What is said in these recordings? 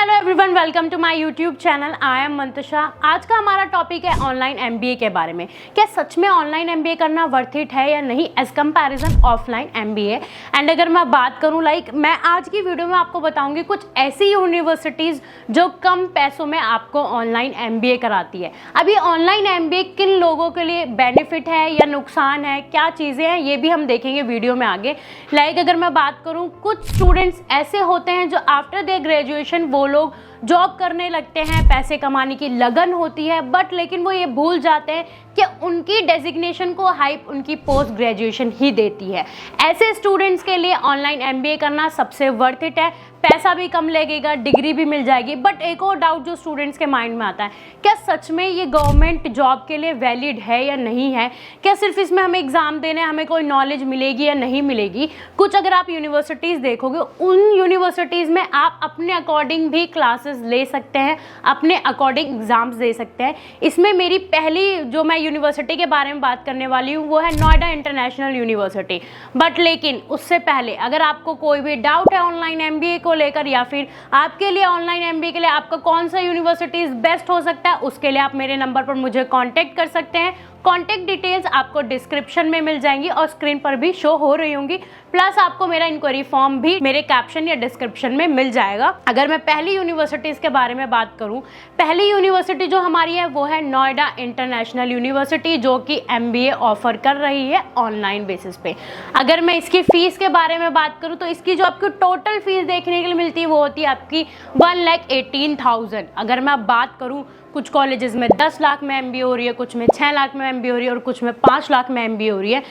Hello everyone, welcome to my YouTube channel. I am Mantasha. आज का हमारा टॉपिक है ऑनलाइन एमबीए के बारे में। क्या सच में ऑनलाइन एमबीए करना वर्थ इट है या नहीं as comparison offline MBA. And अगर मैं बात करूं मैं आज की वीडियो में आपको बताऊंगी कुछ ऐसी यूनिवर्सिटीज़ जो कम पैसों में आपको ऑनलाइन एमबीए कराती है। अभी ऑनलाइन एमबीए किन लोगों के लिए बेनिफिट है या नुकसान है, क्या चीज़ें हैं, ये भी हम देखेंगे वीडियो में आगे। अगर मैं बात करूँ, कुछ स्टूडेंट्स ऐसे होते हैं जो आफ्टर देयर ग्रेजुएशन वो लोग जॉब करने लगते हैं, पैसे कमाने की लगन होती है, बट लेकिन वो ये भूल जाते हैं कि उनकी डेजिग्नेशन को हाइप उनकी पोस्ट ग्रेजुएशन ही देती है। ऐसे स्टूडेंट्स के लिए ऑनलाइन एमबीए करना सबसे वर्थ इट है। पैसा भी कम लगेगा, डिग्री भी मिल जाएगी। बट एक और डाउट जो स्टूडेंट्स के माइंड में आता है, क्या सच में ये गवर्नमेंट जॉब के लिए वैलिड है या नहीं है। क्या सिर्फ इसमें हमें एग्ज़ाम देने हमें कोई नॉलेज मिलेगी या नहीं मिलेगी। कुछ अगर आप यूनिवर्सिटीज़ देखोगे, उन यूनिवर्सिटीज़ में आप अपने अकॉर्डिंग भी क्लासेस ले सकते हैं, अपने अकॉर्डिंग एग्ज़ाम्स दे सकते हैं। इसमें मेरी पहली जो मैं यूनिवर्सिटी के बारे में बात करने वाली हूँ वो है नोएडा इंटरनेशनल यूनिवर्सिटी। बट लेकिन उससे पहले अगर आपको कोई भी डाउट है ऑनलाइन एमबीए को लेकर, या फिर आपके लिए ऑनलाइन एमबीए के लिए आपका कौन सा यूनिवर्सिटी बेस्ट हो सकता है, उसके लिए आप मेरे नंबर पर मुझे कांटेक्ट कर सकते हैं। कॉन्टैक्ट डिटेल्स आपको डिस्क्रिप्शन में मिल जाएंगी और स्क्रीन पर भी शो हो रही होंगी। प्लस आपको मेरा इंक्वायरी फॉर्म भी मेरे कैप्शन या डिस्क्रिप्शन में मिल जाएगा। अगर मैं पहली यूनिवर्सिटीज़ के बारे में बात करूं, पहली यूनिवर्सिटी जो हमारी है वो है नोएडा इंटरनेशनल यूनिवर्सिटी, जो कि एमबीए ऑफर कर रही है ऑनलाइन बेसिस पे। अगर मैं इसकी फ़ीस के बारे में बात करूँ तो इसकी जो आपको टोटल फीस देखने के लिए मिलती है वो होती है आपकी 1,18,000। अगर मैं बात करूँ, कुछ कॉलेजेस में 10 लाख में एमबीए हो रही है, कुछ में 6 लाख में एमबीए हो रही है और कुछ में 5 लाख में एमबीए हो रही है।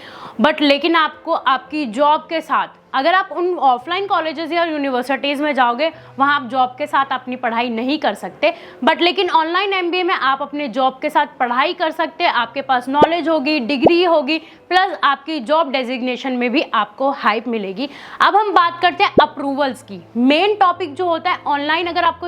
बट लेकिन आपको आपकी जॉब के साथ, अगर आप उन ऑफलाइन कॉलेजेस या यूनिवर्सिटीज़ में जाओगे वहाँ आप जॉब के साथ अपनी पढ़ाई नहीं कर सकते। बट लेकिन ऑनलाइन एमबीए में आप अपने जॉब के साथ पढ़ाई कर सकते हैं। आपके पास नॉलेज होगी, डिग्री होगी, प्लस आपकी जॉब डेजिग्नेशन में भी आपको हाइप मिलेगी। अब हम बात करते हैं अप्रूवल्स की। मेन टॉपिक जो होता है ऑनलाइन, अगर आपको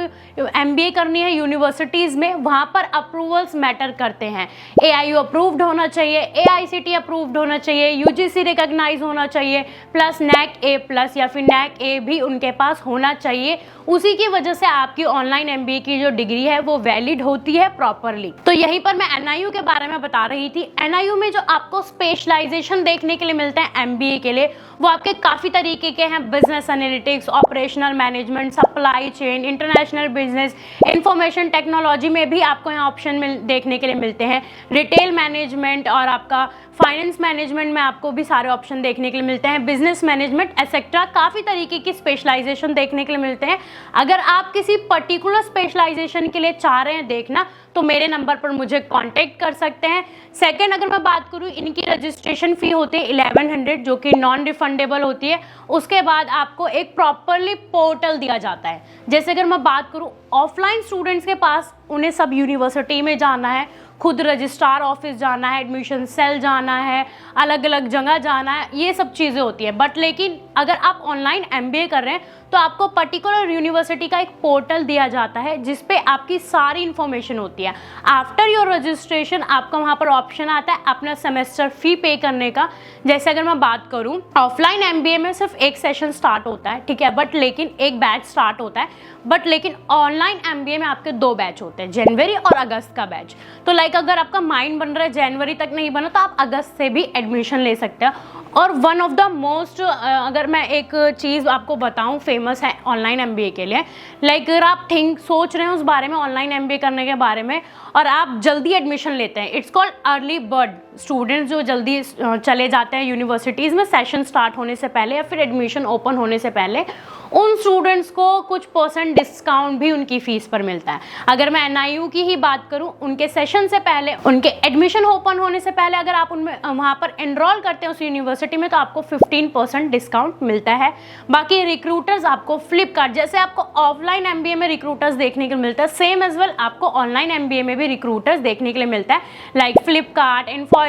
एमबीए करनी है यूनिवर्सिटीज़ में, वहाँ पर अप्रूवल्स मैटर करते हैं। AIU अप्रूव्ड होना चाहिए, AICTE अप्रूव्ड होना चाहिए, UGC रिकॉग्नाइज होना चाहिए, प्लस NAC A+ या फिर NAC A भी उनके पास होना चाहिए। उसी की वजह से आपकी ऑनलाइन एमबीए की जो डिग्री है वो वैलिड होती है प्रॉपरली। तो यहीं पर मैं NIU के बारे में बता रही थी। NIU में जो आपको स्पेशलाइजेशन देखने के लिए मिलते हैं एमबीए के लिए, वो आपके काफ़ी तरीके के हैं। Business analytics, operational management, supply chain, international business, information technology में भी आपको यहाँ ऑप्शन देखने के लिए मिलते हैं। रिटेल मैनेजमेंट और आपका फाइनेंस मैनेजमेंट में आपको भी सारे ऑप्शन देखने के लिए मिलते हैं। बिजनेस मैनेजमेंट एक्सेट्रा, काफ़ी तरीके की स्पेशलाइजेशन देखने के लिए मिलते हैं। अगर आप किसी पर्टिकुलर स्पेशलाइजेशन के लिए चाह रहे हैं देखना, तो मेरे नंबर पर मुझे कांटेक्ट कर सकते हैं। सेकंड, अगर मैं बात करूं, इनकी रजिस्ट्रेशन फ़ी होती है 1100, जो कि नॉन रिफंडेबल होती है। उसके बाद आपको एक प्रॉपरली पोर्टल दिया जाता है। जैसे अगर मैं बात करूं ऑफलाइन स्टूडेंट्स के पास, उन्हें सब यूनिवर्सिटी में जाना है, खुद रजिस्ट्रार ऑफिस जाना है, एडमिशन सेल जाना है, अलग अलग जगह जाना है, ये सब चीज़ें होती हैं। बट लेकिन अगर आप ऑनलाइन एमबीए कर रहे हैं तो आपको पर्टिकुलर यूनिवर्सिटी का एक पोर्टल दिया जाता है जिस पे आपकी सारी इन्फॉर्मेशन होती है। आफ्टर योर रजिस्ट्रेशन आपका वहाँ पर ऑप्शन आता है अपना सेमेस्टर फ़ी पे करने का। जैसे अगर मैं बात करूँ, ऑफलाइन एमबीए में सिर्फ एक सेशन स्टार्ट होता है, ठीक है, बट लेकिन एक बैच स्टार्ट होता है। बट लेकिन ऑनलाइन एमबीए में आपके 2 बैच होते हैं, जनवरी और अगस्त का बैच। तो अगर आपका माइंड बन रहा है जनवरी तक नहीं बना तो आप अगस्त से भी एडमिशन ले सकते हैं। और वन ऑफ द मोस्ट, अगर मैं एक चीज़ आपको बताऊं फेमस है ऑनलाइन एमबीए के लिए, अगर आप सोच रहे हैं उस बारे में, ऑनलाइन एमबीए करने के बारे में, और आप जल्दी एडमिशन लेते हैं, it's called early bird. Students जो जल्दी चले जाते हैं यूनिवर्सिटीज़ में सेशन स्टार्ट होने से पहले या फिर एडमिशन ओपन होने से पहले, उन स्टूडेंट्स को कुछ % डिस्काउंट भी उनकी फ़ीस पर मिलता है। अगर मैं NIU की ही बात करूं, उनके सेशन से पहले, उनके एडमिशन ओपन होने से पहले अगर आप उनमें वहाँ पर एनरोल करते हैं उस यूनिवर्सिटी में, तो आपको 15% डिस्काउंट मिलता है। बाकी रिक्रूटर्स आपको फ्लिपकार्ट, जैसे आपको ऑफलाइन एमबीए में रिक्रूटर्स देखने के लिए मिलता है, सेम एज वेल आपको ऑनलाइन एमबीए में भी रिक्रूटर्स देखने के लिए मिलता है। फ्लिपकार्ट, इन्फोसिस,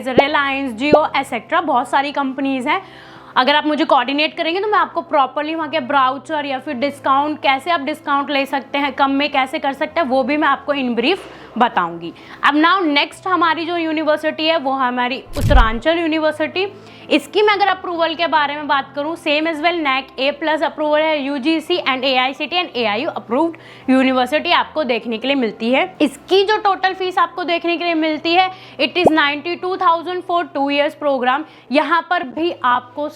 रिलायंस, जियो एक्सेट्रा, बहुत सारी कंपनीज़ हैं। अगर आप मुझे कोऑर्डिनेट करेंगे तो मैं आपको प्रॉपरली वहाँ के ब्राउचर या फिर डिस्काउंट, कैसे आप डिस्काउंट ले सकते हैं, कम में कैसे कर सकते हैं, वो भी मैं आपको इन ब्रीफ बताऊंगी। अब नाउ नेक्स्ट हमारी जो यूनिवर्सिटी है वो हमारी उत्तरांचल यूनिवर्सिटी। इसकी मैं अगर अप्रूवल के बारे में बात करूं, same as well NAC A+ approval है, UGC and AICTE and AIU approved university आपको देखने के लिए मिलती है। इसकी जो टोटल फीस आपको देखने के लिए मिलती है, it is 92,000 for 2 years program. यहाँ पर भी आपको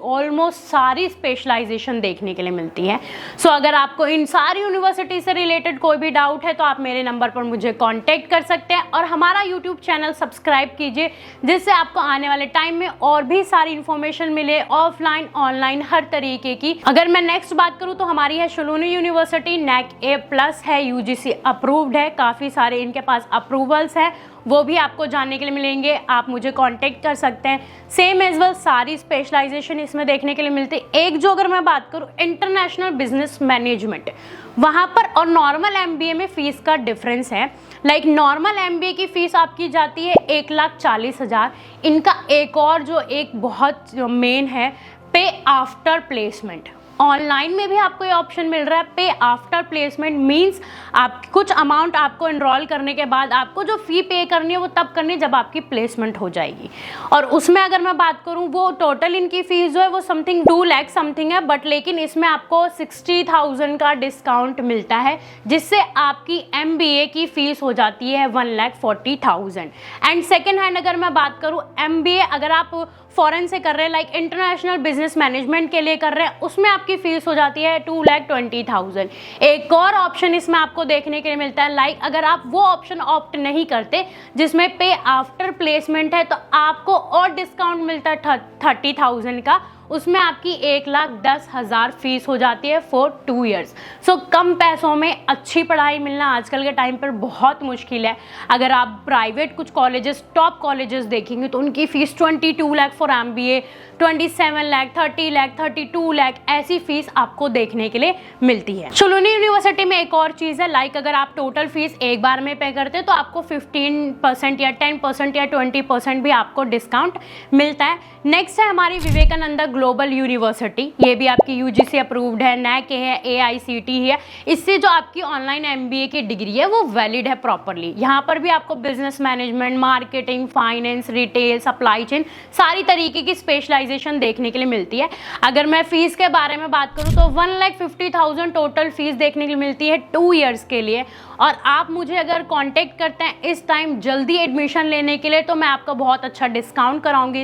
ऑलमोस्ट सारी स्पेशलाइजेशन देखने के लिए मिलती है। सो अगर आपको इन सारी यूनिवर्सिटी से रिलेटेड कोई भी डाउट है तो आप मेरे नंबर पर मुझे कॉन्टेक्ट कर सकते हैं और हमारा यूट्यूब चैनल सब्सक्राइब कीजिए, जिससे आपको आने वाले टाइम में और भी सारी इंफॉर्मेशन मिले, ऑफलाइन ऑनलाइन हर तरीके की। अगर मैं नेक्स्ट बात करूं तो हमारी है शुलूनी यूनिवर्सिटी, NAC A+ है, UGC अप्रूव्ड है, काफ़ी सारे इनके पास अप्रूवल्स हैं, वो भी आपको जानने के लिए मिलेंगे। आप मुझे कांटेक्ट कर सकते हैं। सेम एज वेल सारी स्पेशलाइजेशन इसमें देखने के लिए मिलती है। एक जो अगर मैं बात करूं इंटरनेशनल बिजनेस मैनेजमेंट, वहाँ पर और नॉर्मल MBA में फ़ीस का डिफरेंस है। लाइक नॉर्मल MBA की फ़ीस आपकी जाती है 1,40,000। इनका एक और जो एक बहुत मेन है, पे आफ्टर प्लेसमेंट। ऑनलाइन में भी आपको ये ऑप्शन मिल रहा है, पे आफ्टर प्लेसमेंट मींस आप कुछ अमाउंट आपको एनरोल करने के बाद आपको जो फ़ी पे करनी है वो तब करनी है जब आपकी प्लेसमेंट हो जाएगी। और उसमें अगर मैं बात करूँ, वो टोटल इनकी फ़ीस जो है वो समथिंग 2 लाख समथिंग है, बट लेकिन इसमें आपको 60,000 का डिस्काउंट मिलता है, जिससे आपकी MBA की फ़ीस हो जाती है 1,40,000। एंड सेकेंड हैंड अगर मैं बात करूँ, MBA अगर आप फॉरेन से कर रहे हैं, लाइक इंटरनेशनल बिजनेस मैनेजमेंट के लिए कर रहे हैं, उसमें आपकी फ़ीस हो जाती है 2,20,000। एक और ऑप्शन इसमें आपको देखने के लिए मिलता है, लाइक अगर आप वो ऑप्शन ऑप्ट नहीं करते जिसमें पे आफ्टर प्लेसमेंट है, तो आपको और डिस्काउंट मिलता है 30,000 का। उसमें आपकी 1,10,000 फीस हो जाती है फॉर 2 years। सो कम पैसों में अच्छी पढ़ाई मिलना आजकल के टाइम पर बहुत मुश्किल है। अगर आप प्राइवेट कुछ कॉलेजेस, टॉप कॉलेजेस देखेंगे तो उनकी fees 22 lakh for MBA, 27 lakh, 30 lakh, 32 lakh ऐसी फ़ीस आपको देखने के लिए मिलती है। शुलूनी यूनिवर्सिटी में एक और चीज़ है, लाइक अगर आप टोटल फीस एक बार में पे करते हैं तो आपको 15% या 10% या 20% भी आपको डिस्काउंट मिलता है। नेक्स्ट है हमारी विवेकानंदा ग्लोबल यूनिवर्सिटी। ये भी आपकी UGC अप्रूव्ड है, NAC है, AICTE है। इससे जो आपकी ऑनलाइन MBA की डिग्री है वो वैलिड है प्रॉपरली। यहाँ पर भी आपको business management, marketing, finance, retail, supply chain सारी तरीके की स्पेशलाइजेशन देखने के लिए मिलती है। अगर मैं फ़ीस के बारे में बात करूँ तो 1,50,000 टोटल फीस देखने के लिए मिलती है 2 years के लिए। और आप मुझे अगर कॉन्टेक्ट करते हैं इस टाइम जल्दी एडमिशन लेने के लिए तो मैं आपको बहुत अच्छा डिस्काउंट कराऊंगी।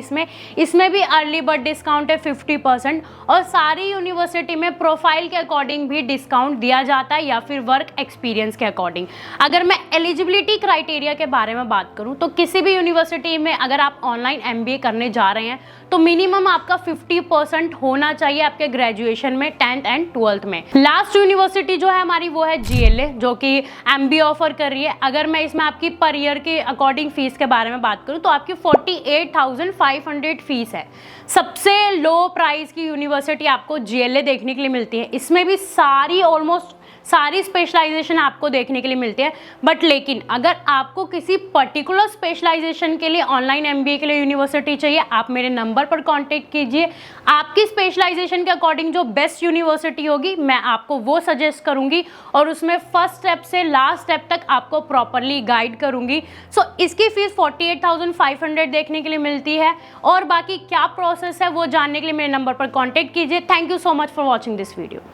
इसमें भी अर्ली बर्ड डिस्काउंट है 50% और सारी यूनिवर्सिटी में प्रोफाइल के अकॉर्डिंग भी डिस्काउंट दिया जाता है या फिर वर्क एक्सपीरियंस के अकॉर्डिंग। अगर मैं एलिजिबिलिटी क्राइटेरिया के बारे में बात करूं तो किसी भी यूनिवर्सिटी में अगर आप ऑनलाइन MBA करने जा रहे हैं तो मिनिमम आपका 50% होना चाहिए आपके ग्रेजुएशन में 10th एंड 12th में। लास्ट यूनिवर्सिटी जो है हमारी वो है GLA, जो कि MBA ऑफर कर रही है। अगर मैं इसमें आपकी पर ईयर के अकॉर्डिंग फीस के बारे में बात करूं तो आपकी 48,500 फीस है। सबसे लो प्राइस की यूनिवर्सिटी आपको GLA देखने के लिए मिलती है। इसमें भी ऑलमोस्ट सारी स्पेशलाइजेशन आपको देखने के लिए मिलती है। बट लेकिन अगर आपको किसी पर्टिकुलर स्पेशलाइजेशन के लिए ऑनलाइन MBA के लिए यूनिवर्सिटी चाहिए, आप मेरे नंबर पर कांटेक्ट कीजिए। आपकी स्पेशलाइजेशन के अकॉर्डिंग जो बेस्ट यूनिवर्सिटी होगी मैं आपको वो सजेस्ट करूंगी और उसमें फर्स्ट स्टेप से लास्ट स्टेप तक आपको प्रॉपरली गाइड करूंगी। सो इसकी फीस 48,500 देखने के लिए मिलती है और बाकी क्या प्रोसेस है वो जानने के लिए मेरे नंबर पर कॉन्टेक्ट कीजिए। Thank you so much for watching this video.